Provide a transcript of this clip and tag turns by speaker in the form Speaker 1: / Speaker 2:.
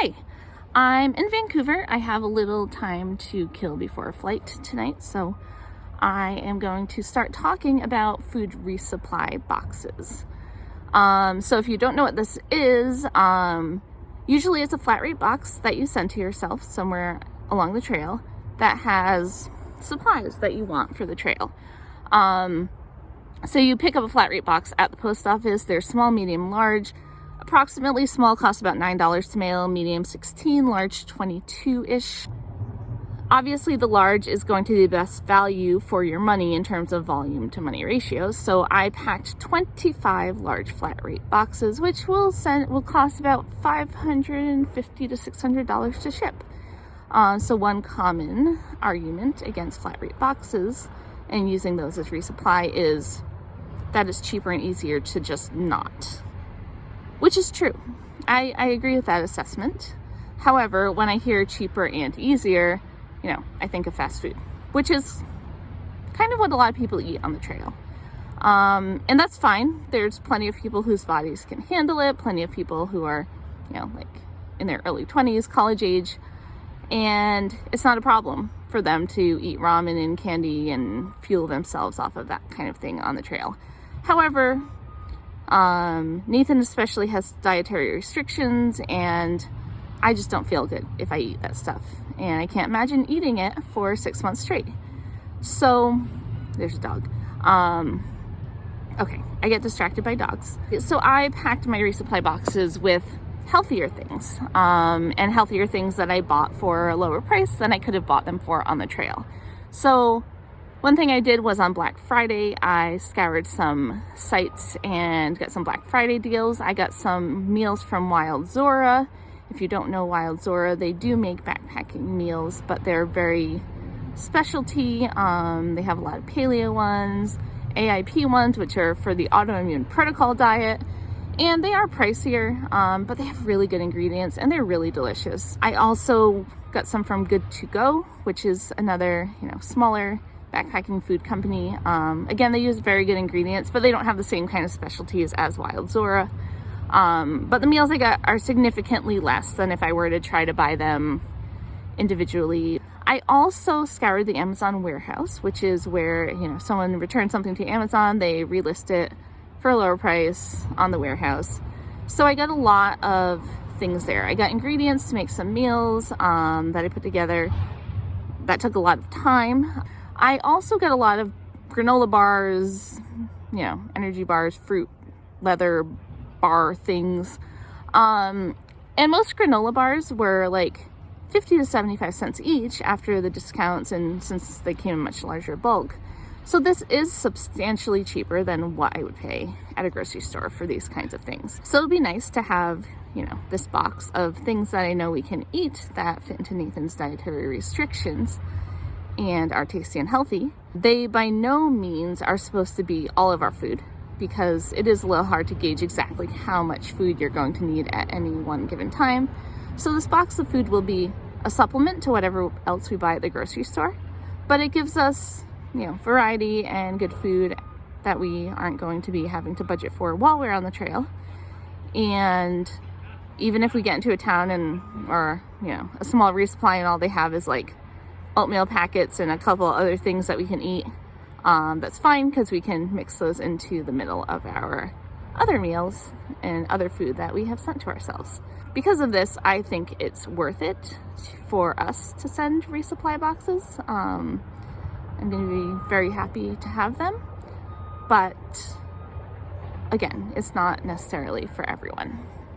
Speaker 1: Hi, I'm in Vancouver. I have a little time to kill before a flight tonight, so I am going to start talking about food resupply boxes. So if you don't know what this is, usually it's a flat rate box that you send to yourself somewhere along the trail that has supplies that you want for the trail. So you pick up a flat rate box at the post office. They're small, medium, large. Approximately small costs about $9 to mail, medium $16, large $22-ish. Obviously the large is going to be the best value for your money in terms of volume to money ratios. So I packed 25 large flat rate boxes, which will cost about $550 to $600 to ship. So one common argument against flat rate boxes and using those as resupply is that it's cheaper and easier to just not. Which is true. I agree with that assessment. However, when I hear cheaper and easier, I think of fast food, which is kind of what a lot of people eat on the trail. And that's fine. There's plenty of people whose bodies can handle it, plenty of people who are, like in their early 20s, college age, and it's not a problem for them to eat ramen and candy and fuel themselves off of that kind of thing on the trail. However, Nathan especially has dietary restrictions, and I just don't feel good if I eat that stuff, and I can't imagine eating it for 6 months straight. So there's a dog. Okay, I get distracted by dogs. So I packed my resupply boxes with healthier things, and healthier things that I bought for a lower price than I could have bought them for on the trail. So one thing I did was on Black Friday, I scoured some sites and got some Black Friday deals. I got some meals from Wild Zora. If you don't know Wild Zora, they do make backpacking meals, but they're very specialty. They have a lot of paleo ones, AIP ones, which are for the autoimmune protocol diet, and they are pricier, but they have really good ingredients and they're really delicious. I also got some from Good To Go, which is another, smaller backpacking food company. Again, they use very good ingredients, but they don't have the same kind of specialties as Wild Zora. But the meals I got are significantly less than if I were to try to buy them individually. I also scoured the Amazon warehouse, which is where, someone returns something to Amazon, they relist it for a lower price on the warehouse. So I got a lot of things there. I got ingredients to make some meals that I put together. That took a lot of time. I also got a lot of granola bars, energy bars, fruit, leather bar things. And most granola bars were like 50 to 75 cents each after the discounts, and since they came in much larger bulk. So this is substantially cheaper than what I would pay at a grocery store for these kinds of things. So it'd be nice to have, this box of things that I know we can eat that fit into Nathan's dietary restrictions and are tasty and healthy. They by no means are supposed to be all of our food, because it is a little hard to gauge exactly how much food you're going to need at any one given time. So this box of food will be a supplement to whatever else we buy at the grocery store, but it gives us, variety and good food that we aren't going to be having to budget for while we're on the trail. And even if we get into a town or a small resupply and all they have is like oatmeal packets and a couple other things that we can eat, that's fine, because we can mix those into the middle of our other meals and other food that we have sent to ourselves. Because of this, I think it's worth it for us to send resupply boxes. I'm going to be very happy to have them, but again, it's not necessarily for everyone.